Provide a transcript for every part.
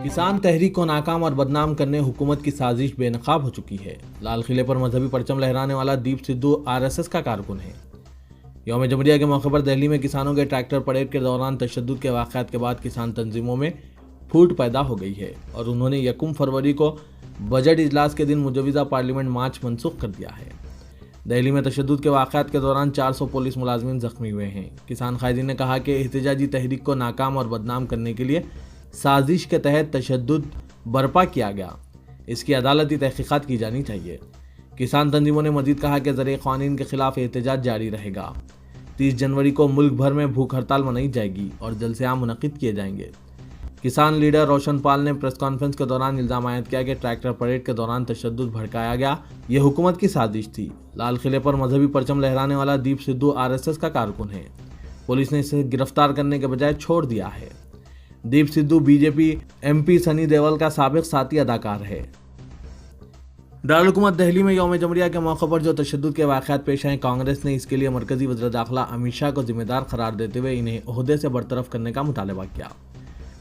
किसान तहरीक को नाकाम और बदनाम करने हुकूमत की साजिश बेनकाब हो चुकी है। लाल किले पर मजहबी परचम लहराने वाला दीप सिद्धू आरएसएस का कारकुन है। यौम जमहूरिया के मौके पर दिल्ली में किसानों के ट्रैक्टर परेड के दौरान तशद्दुद के वाक़यात के बाद किसान तंजीमों में फूट पैदा हो गई है और उन्होंने 1 फरवरी को बजट इजलास के दिन मुजवज़ा पार्लियामेंट मार्च मनसूख कर दिया है। दिल्ली में तशद्दुद के वाक़यात के दौरान 400 पुलिस मुलाजमीन जख्मी हुए हैं। किसान कायदीन ने कहा कि एहतजाजी तहरीक को नाकाम और बदनाम करने के लिए साजिश के तहत तशद्दुद बर्पा किया गया, इसकी अदालती तहकीकात की जानी चाहिए। किसान तंजीमों ने मजीद कहा कि ज़रिए क़ानून के खिलाफ एहतजाज जारी रहेगा। 30 जनवरी को मुल्क भर में भूख हड़ताल मनाई जाएगी और जलसे आम मुनक़िद किए जाएंगे। किसान लीडर रोशन पाल ने प्रेस कॉन्फ्रेंस के दौरान इल्ज़ाम आयद किया कि ट्रैक्टर परेड के दौरान तशद्दुद भड़काया गया, ये हुकूमत की साजिश थी। लाल किले पर मजहबी परचम लहराने वाला दीप सिद्धू आरएसएस का कारकुन है। पुलिस ने इसे गिरफ्तार करने के बजाय छोड़ दिया है। दीप सिद्धू बीजेपी एमपी सनी देओल का साबिक साथी अदाकार है। दारुल हुकूमत दिल्ली में यौम जमहूरिया के मौके पर जो तशद्दुद के वाक़यात पेश आए, कांग्रेस ने इसके लिए मरकजी वज़ीर दाखिला अमित शाह को जिम्मेदार करार देते हुए इन्हें ओहदे से बरतरफ करने का मुतालबा किया।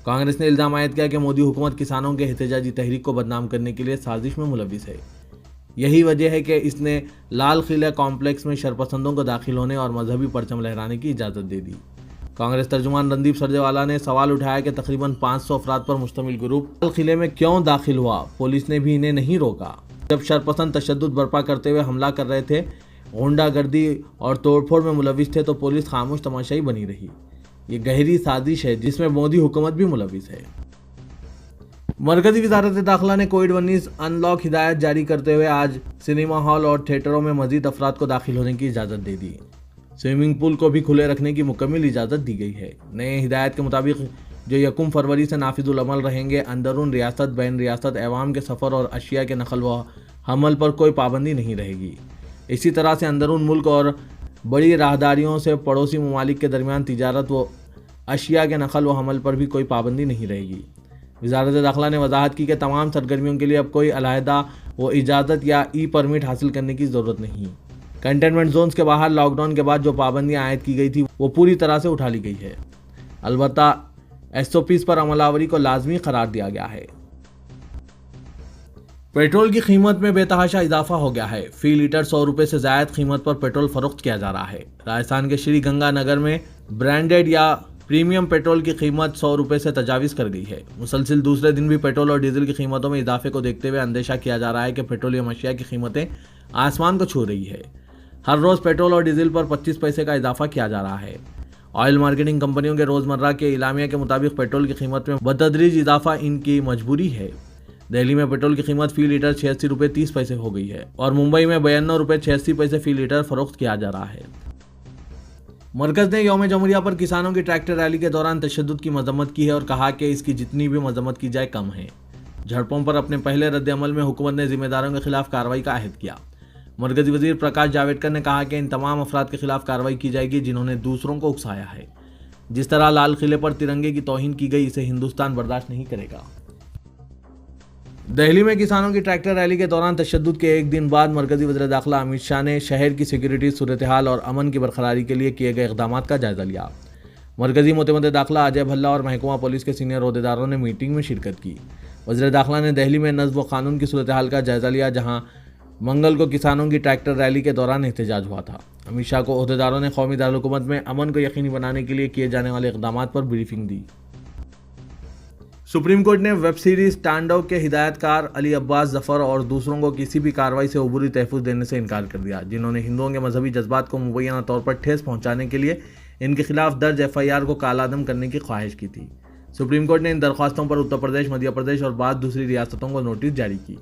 कांग्रेस ने इल्ज़ाम आयद किया कि मोदी हुकूमत किसानों के एहतजाजी तहरीक को बदनाम करने के लिए साजिश में मुलविस है। यही वजह है कि इसने लाल किला कॉम्प्लेक्स में शरपसंदों को दाखिल होने और मजहबी परचम लहराने की इजाज़त दे दी। कांग्रेस तर्जुमान रणदीप सुरजेवाला ने सवाल उठाया कि तकरीबन 500 अफराद पर मुश्तमिल ग्रुप लाल किले में क्यों दाखिल हुआ, पुलिस ने भी इन्हें नहीं रोका। जब शरपसंद तशद्दुद बर्पा करते हुए हमला कर रहे थे, गुंडागर्दी और तोड़फोड़ में मुलविस थे, तो पुलिस खामोश तमाशाई बनी रही। ये गहरी साजिश है जिसमें मोदी हुकूमत भी मुलविस है। मरकजी वज़ारत दाखिला ने कोविड-19 अनलॉक हिदायत जारी करते हुए आज सिनेमा हॉल और थिएटरों में मजीद अफराद को दाखिल होने की इजाज़त दे दी। स्विमिंग पूल को भी खुले रखने की मुकम्मल इजाज़त दी गई है। नए हिदायत के मुताबिक जो 1 फरवरी से नाफिजुल अमल रहेंगे, अंदरून रियासत बैन रियासत अवाम के सफ़र और अशिया के नकल व हमल पर कोई पाबंदी नहीं रहेगी। इसी तरह से अंदरून मुल्क और बड़ी राहदारियों से पड़ोसी ममालिक के दरमियान तिजारत व अशिया के नकल व हमल पर भी कोई पाबंदी नहीं रहेगी। वज़ारत दाखिला ने वजाहत की कि तमाम सरगर्मियों के लिए अब कोई अलहदा व इजाज़त या ई परमिट हासिल करने की ज़रूरत नहीं। कंटेनमेंट जोन्स के बाहर लॉकडाउन के बाद जो पाबंदियां आयद की गई थी वो पूरी तरह से उठा ली गई है। अलबत्ता एसओपीज पर अमलावरी को लाजमी करार दिया गया है। पेट्रोल की कीमत में बेतहाशा इजाफा हो गया है। फी लीटर 100 रुपये से ज़ायद कीमत पर पेट्रोल फरोख्त किया जा रहा है। राजस्थान के श्री गंगानगर में ब्रांडेड या प्रीमियम पेट्रोल की कीमत 100 रुपये से तजावीज़ कर गई है। मुसलसिल दूसरे दिन भी पेट्रोल और डीजल की कीमतों में इजाफे को देखते हुए अंदेशा किया जा रहा है कि पेट्रोलियम अशिया की कीमतें आसमान को छू रही है। हर रोज़ पेट्रोल और डीजल पर 25 पैसे का इजाफा किया जा रहा है। ऑयल मार्केटिंग कंपनियों के रोज़मर्रा के इलामिया के मुताबिक पेट्रोल की कीमत में बतदरीज इजाफा इनकी मजबूरी है। दिल्ली में पेट्रोल की कीमत फ़ी लीटर 86 रुपये 30 पैसे हो गई है और मुंबई में 92 रुपये 86 पैसे फ़ी लीटर फरोख्त किया जा रहा है। मरकज़ ने यौम जमहूरिया पर किसानों की ट्रैक्टर रैली के दौरान तशद्दुद की मजम्मत की है और कहा कि इसकी जितनी भी मजम्मत की जाए कम है। झड़पों पर अपने पहले रद्द-ए-अमल में हुकूमत ने जिम्मेदारों के खिलाफ कार्रवाई का अहद किया। मरकजी वजीर प्रकाश जावड़ेकर ने कहा कि इन तमाम अफराद के खिलाफ कार्रवाई की जाएगी जिन्होंने दूसरों को उकसाया है। जिस तरह लाल किले पर तिरंगे की तौहीन की गई, इसे हिंदुस्तान बर्दाश्त नहीं करेगा। दिल्ली में किसानों की ट्रैक्टर रैली के दौरान तशद्दुद के एक दिन बाद मरकजी वज़ीर दाखिला अमित शाह ने शहर की सिक्योरिटी सूरत हाल और अमन की बरकरारी के लिए किए गए इक़दाम का जायज़ा लिया। मरकजी मुतमद्दे दाखिला अजय भल्ला और महकमा पुलिस के सीनियर अहदेदारों ने मीटिंग में शिरकत की। वज़ीर दाखिला ने दिल्ली में नज़्म व कानून की सूरत हाल का जायज़ा लिया, जहाँ मंगल को किसानों की ट्रैक्टर रैली के दौरान एहतजाज हुआ था। अमित शाह को अहदेदारों ने कौमी दारुल हुकूमत में अमन को यकीनी बनाने के लिए किए जाने वाले इक़दाम पर ब्रीफिंग दी। सुप्रीम कोर्ट ने वेब सीरीज तांडव के हिदायतकार अली अब्बास जफर और दूसरों को किसी भी कार्रवाई से अबूरी तहफ़्फ़ुज़ देने से इनकार कर दिया, जिन्होंने हिंदुओं के मजहबी जज्बात को मुबैना तौर पर ठेस पहुँचाने के लिए इनके खिलाफ दर्ज FIR को कालादम करने की ख्वाहिश की थी। सुप्रीम कोर्ट ने इन दरख्वास्तों पर उत्तर प्रदेश, मध्य प्रदेश और बाद दूसरी रियासतों को नोटिस जारी की।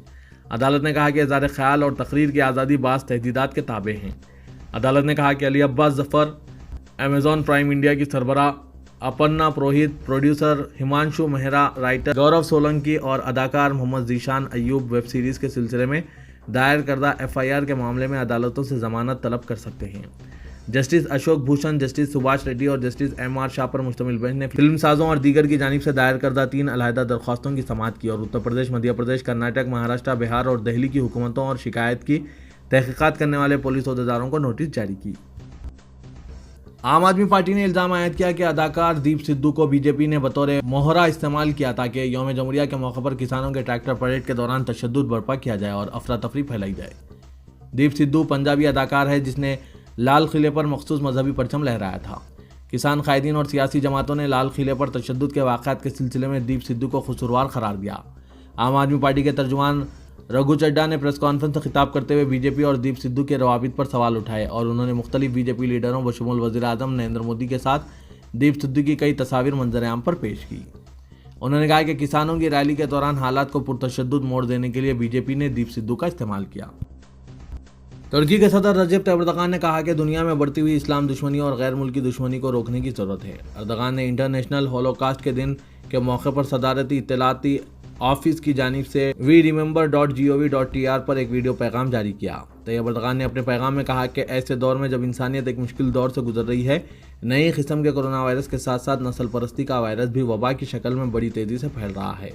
अदालत ने कहा कि इज़हार ख्याल और तकरीर की आज़ादी बाज़ तहदीदात के ताबे हैं। अदालत ने कहा कि Ali Abbas Zafar, Amazon prime India की सरबराह अपन्ना पुरोहित, प्रोड्यूसर हिमांशु मेहरा, राइटर गौरव सोलंकी और अदाकार मोहम्मद ज़ीशान अय्यूब वेब सीरीज़ के सिलसिले में दायर करदा FIR के मामले में अदालतों से ज़मानत तलब कर सकते हैं। जस्टिस अशोक भूषण, जस्टिस सुभाष रेड्डी और जस्टिस MR शाह पर मुश्तमिल बेंच ने फिल्म साजों और दीगर की जानिब से दायर करदा 3 अलहदा दरख्वास्तों की समाअत की और उत्तर प्रदेश, मध्य प्रदेश, कर्नाटक, महाराष्ट्र, बिहार और दिल्ली की हुकूमतों और शिकायत की तहकीकात करने वाले पुलिस अहदेदारों को नोटिस जारी की। आम आदमी पार्टी ने इल्जाम आयद किया कि अदाकार दीप सिद्धू को बीजेपी ने बतौर मोहरा इस्तेमाल किया ताकि यौम जमहूरिया के मौके पर किसानों के ट्रैक्टर परेड के दौरान तशद्दुद बर्पा किया जाए और अफरा तफरी फैलाई जाए। दीप सिद्धू पंजाबी अदाकार है जिसने लाल किले पर मखसूस मजहबी परचम लहराया था। किसान कायदीन और सियासी जमातों ने लाल किले पर तशद्दुद के वाक़यात के सिलसिले में दीप सिद्धू को कसूरवार करार दिया। आम आदमी पार्टी के तर्जुमान रघु चड्ढा ने प्रेस कॉन्फ्रेंस से खिताब करते हुए बीजेपी और दीप सिद्धू के रवाबित पर सवाल उठाए और उन्होंने मुख्तलिफ बीजेपी लीडरों बशमूल वज़ीर आज़म नरेंद्र मोदी के साथ दीप सिद्धू की कई तस्वीर मंजर-ए-आम पर पेश की। उन्होंने कहा कि किसानों की रैली के दौरान हालात को पुरतशद्दुद मोड़ देने के लिए बीजेपी ने दीप सिद्धू का इस्तेमाल किया। तुर्की के सदर रजब तैयब एर्दोगान ने कहा कि दुनिया में बढ़ती हुई इस्लाम दुश्मनी और गैर मुल्की दुश्मनी को रोकने की जरूरत है। एर्दोगान ने इंटरनेशनल होलोकास्ट के दिन के मौके पर सदारती इत्तलाती ऑफिस की जानिब से WeRemember.gov.tr पर एक वीडियो पैगाम जारी किया। तैयब एर्दोगान ने अपने पैगाम में कहा कि ऐसे दौर में जब इंसानियत एक मुश्किल दौर से गुजर रही है, नई किस्म के कोरोना वायरस के साथ साथ नस्ल परस्ती का वायरस भी वबा की शक्ल में बड़ी तेज़ी से फैल रहा है।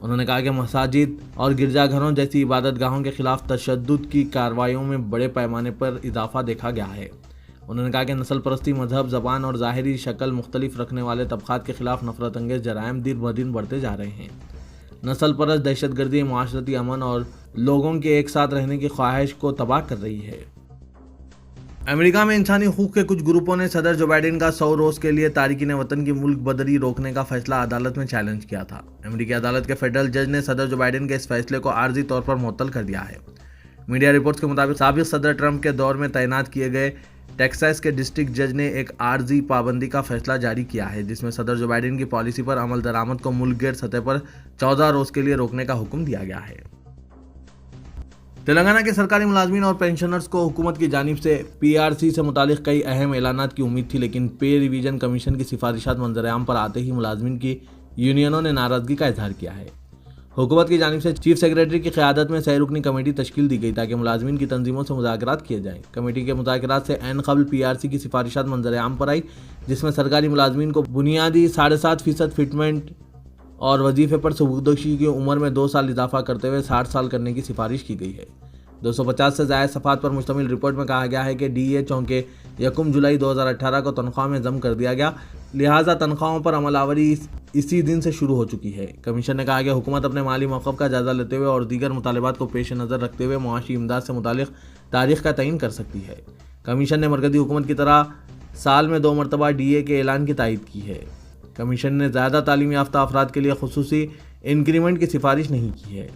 उन्होंने कहा कि मसाजिद और गिरजाघरों जैसी इबादतगाहों के खिलाफ तशद्दुद की कार्रवाइयों में बड़े पैमाने पर इजाफा देखा गया है। उन्होंने कहा कि नस्ल परस्ती, मजहब, ज़बान और ज़ाहिरी शक्ल मुख्तलिफ रखने वाले तबक़ात के खिलाफ नफरत अंगेज़ जराइम दिन ब दिन बढ़ते जा रहे हैं। नस्ल परस्त दहशतगर्दी माशरती अमन और लोगों के एक साथ रहने की ख्वाहिश को तबाह कर रही है। अमेरिका में इंसानी हुकूक के कुछ ग्रुपों ने सदर जो बाइडेन का 100 रोज़ के लिए तारिकीन वतन की मुल्क बदरी रोकने का फैसला अदालत में चैलेंज किया था। अमेरिकी अदालत के फेडरल जज ने सदर जो बाइडेन के इस फैसले को आर्जी तौर पर मुअत्तल कर दिया है। मीडिया रिपोर्ट्स के मुताबिक साबिक सदर ट्रंप के दौर में तैनात किए गए टेक्सास के डिस्ट्रिक्ट जज ने एक आर्जी पाबंदी का फैसला जारी किया है जिसमें सदर जो बाइडेन की पॉलिसी पर अमल दरामद को मुल्क गेर सतह पर 14 रोज़ के लिए रोकने का हुक्म दिया गया है। तेलंगाना के सरकारी मुलाजमीन और पेंशनर्स को हुकूमत की जानिब से PRC से मुतालिक कई अहम ऐलानात की उम्मीद थी, लेकिन पे रिवीजन कमीशन की सिफारिशात मंजर-ए-आम पर आते ही मुलाजमीन की यूनियनों ने नाराज़गी का इजहार किया है। हुकूमत की जानिब से चीफ सेक्रेटरी की क़यादत में सह रुकनी कमेटी तश्कील दी गई ताकि मुलाजमीन की तंजीमों से मुज़ाकरात किए जाएँ। कमेटी के मुज़ाकरात से ऐन क़ब्ल PRC की सिफारिशात मंजर-ए-आम पर आई जिसमें सरकारी मुलाजमीन को बुनियादी 7.5% फिटमेंट और वजीफे पर सबूकदोशी की उम्र में 2 साल इजाफा करते हुए 60 साल करने की सिफारिश की गई है। 250 से ज़ायद सफ़ात पर मुश्तमिल रिपोर्ट में कहा गया है कि DA चौंके 1 जुलाई 2018 को तनख्वाह में जम कर दिया गया, लिहाजा तनख्वाहों पर अमलावरी इसी दिन से शुरू हो चुकी है। कमीशन ने कहा कि हुकूमत अपने माली मौक़िफ़ का जायज़ा लेते हुए और दीगर मुतालबात को पेश नज़र रखते हुए मुआशी इमदाद से मुतालिक तारीख़ का तयन कर सकती है। कमीशन ने मरकज़ी हुकूमत की तरह साल में 2 मरतबा DA के ऐलान की तायद की है। कमीशन ने ज़्यादा तालीम याफ्ता अफराद के लिए खुसूसी इंक्रीमेंट की सिफारिश नहीं की है।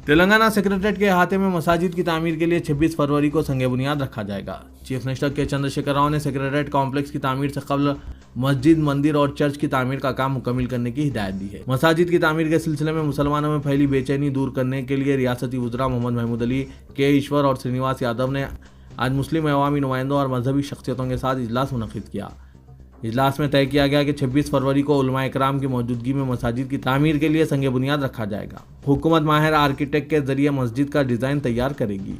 तेलंगाना सेक्रेटरीट के अहाते में मसाजिद की तामीर के लिए 26 फरवरी को संग बुनियाद रखा जाएगा। चीफ मिनिस्टर के चंद्रशेखर राव ने सेक्रेटरीट कॉम्प्लेक्स की तामीर से कबल मस्जिद, मंदिर और चर्च की तामीर का काम मुकम्मल करने की हिदायत दी है। मसाजिद की तामीर के सिलसिले में मुसलमानों में फैली बेचैनी दूर करने के लिए रियासती वज़रा मोहम्मद महमूद अली, के ईश्वर और श्रीनिवास यादव ने आज मुस्लिम अवामी नुमाइंदों और मजहबी शख्सियतों के साथ इजलास मुनक़िद किया। इजलास में तय किया गया कि 26 फरवरी को उलमा इकराम की मौजूदगी में मसाजिद की तामीर के लिए संग बुनियाद रखा जाएगा। हुकूमत माहिर आर्किटेक्ट के जरिए मस्जिद का डिज़ाइन तैयार करेगी।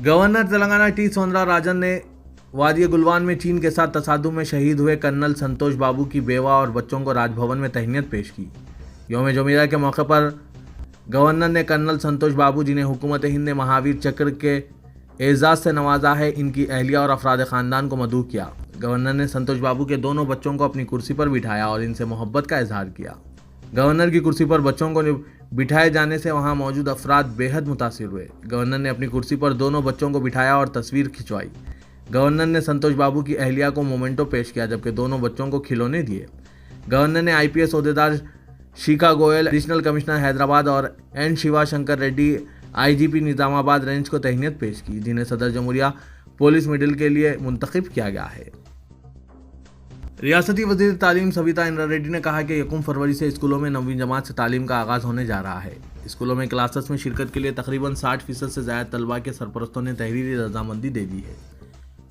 Governor Telangana T. सौंदरराजन ने वादी गुलवान में चीन के साथ तसादुम में शहीद हुए कर्नल संतोष बाबू की बेवा और बच्चों को राजभवन में तहनीत पेश की। यौम जमहूरिया के मौके पर गवर्नर ने कर्नल संतोष बाबू, जिन्हें हुकूमत हिंद ने महावीर चक्र के एजाज़ से नवाजा है, इनकी अहलिया और अफराद ख़ानदान को मदऊ किया। गवर्नर ने संतोष बाबू के दोनों बच्चों को अपनी कुर्सी पर बिठाया और इनसे मोहब्बत का इजहार किया। गवर्नर की कुर्सी पर बच्चों को बिठाए जाने से वहां मौजूद अफराद बेहद मुतासिर हुए। गवर्नर ने अपनी कुर्सी पर दोनों बच्चों को बिठाया और तस्वीर खिंचवाई। गवर्नर ने संतोष बाबू की अहलिया को मोमेंटो पेश किया जबकि दोनों बच्चों को खिलौने दिए। गवर्नर ने IPS ओहदेदार शिखा गोयल, एडिशनल कमिश्नर हैदराबाद और N. Shiva Shankar Reddy, IGP Nizamabad range को तहनीत पेश की, जिन्हें सदर जमहूरिया पुलिस मेडल के लिए मुंतखब किया गया है। रियासती वज़ीर तालीम सविता इंद्रा रेड्डी ने कहा कि 1 फरवरी से स्कूलों में 9वीं जमात से तालीम का आगाज़ होने जा रहा है। स्कूलों में क्लासेस में शिरकत के लिए तकरीबन 60% से ज़्यादा तलबा के सरपरस्तों ने तहरीरी रजामंदी दे दी है।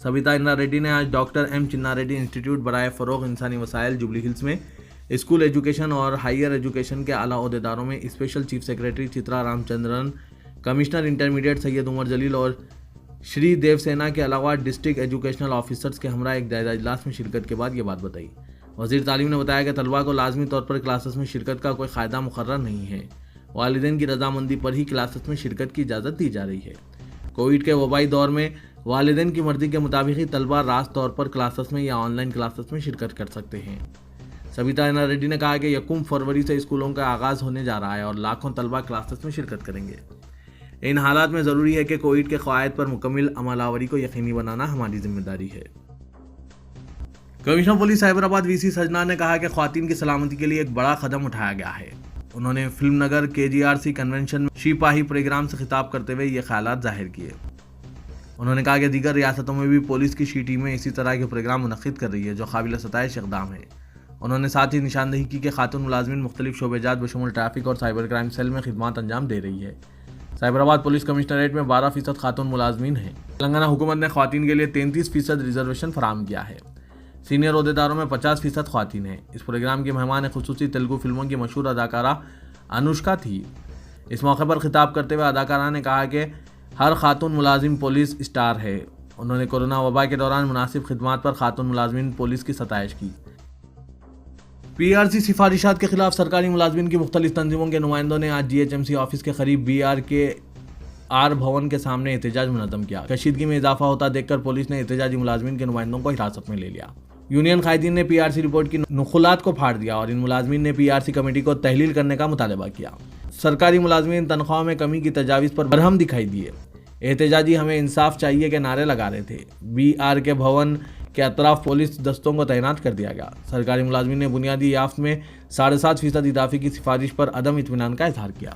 सविता इंद्रा रेड्डी ने आज doctor M. Chinna Reddy institute बराए फ़रोग़ इंसानी वसाइल जुबली हिल्स में स्कूल एजुकेशन और हायर एजुकेशन के आला ओहदेदारों में special chief secretary Chitra Ramachandran, commissioner intermediate Syed Umar Jalil और श्री देवसेना के अलावा डिस्ट्रिक्ट एजुकेशनल ऑफिसर्स के हमरा एक जायजा इजलास में शिरकत के बाद ये बात बताई। वज़ीर तालीम ने बताया कि तलबा को लाजमी तौर पर क्लासेस में शिरकत का कोई क़ायदा मुकर्रर नहीं है। वालिदैन की रजामंदी पर ही क्लासेस में शिरकत की इजाज़त दी जा रही है। कोविड के वबाई दौर में والدین کی مرضی کے مطابق ہی طلبہ راست طور پر کلاسز میں یا آن لائن کلاسز میں شرکت کر سکتے ہیں۔ سبیتا اینا ریڈی نے کہا کہ 1 فروری سے اسکولوں کا آغاز ہونے جا رہا ہے اور لاکھوں طلبہ کلاسز میں شرکت کریں گے۔ ان حالات میں ضروری ہے کہ کووڈ کے قواعد پر مکمل عمل آوری کو یقینی بنانا ہماری ذمہ داری ہے۔ کمشنر پولیس سائبر آباد وی سی سجنا نے کہا کہ خواتین کی سلامتی کے لیے ایک بڑا قدم اٹھایا گیا ہے۔ انہوں نے فلم نگر KGRC کنونشن میں شیپاہی پروگرام سے خطاب کرتے ہوئے یہ خیالات ظاہر کیے۔ انہوں نے کہا کہ دیگر ریاستوں میں بھی پولیس کی ٹیمیں اسی طرح کے پروگرام منعقد کر رہی ہے جو قابل ستائش اقدام ہے۔ انہوں نے ساتھ ہی نشاندہی کی کہ خاتون ملازمین مختلف شعبے جات بشمول ٹریفک اور سائبر کرائم سیل میں خدمات انجام دے رہی ہے۔ سائبر آباد پولیس کمشنریٹ میں 12% خاتون ملازمین ہیں۔ تلنگانہ حکومت نے خواتین کے لیے 33% ریزرویشن فراہم کیا ہے۔ سینئر عہدیداروں میں 50% خواتین ہیں۔ اس پروگرام کی مہمان خصوصی تیلگو فلموں کی مشہور اداکارہ انوشکا تھی۔ اس موقع پر خطاب کرتے ہوئے اداکارہ نے کہا کہ ہر خاتون ملازم پولیس اسٹار ہے۔ انہوں نے کورونا وبا کے دوران مناسب خدمات پر خاتون ملازمین پولیس کی ستائش کی۔ PRC سفارشات کے خلاف سرکاری ملازمین کی مختلف تنظیموں کے نمائندوں نے آج GHMC آفس کے قریب BR کے آر بھون کے سامنے احتجاج منظم کیا۔ کشیدگی میں اضافہ ہوتا دیکھ کر پولیس نے احتجاجی ملازمین کے نمائندوں کو حراست میں لے لیا۔ یونین قائدین نے PRC رپورٹ کی نقلات کو پھاڑ دیا اور ان ملازمین نے PRC کمیٹی کو تحلیل کرنے کا مطالبہ کیا۔ سرکاری ملازمین تنخواہ میں کمی کی تجاویز پر برہم دکھائی دیے۔ احتجاجی ہمیں انصاف چاہیے کے نعرے لگا رہے تھے۔ BR کے بھون کے اطراف پولیس دستوں کو تعینات کر دیا گیا۔ سرکاری ملازمین نے بنیادی یافت میں 7.5% اضافے کی سفارش پر عدم اطمینان کا اظہار کیا۔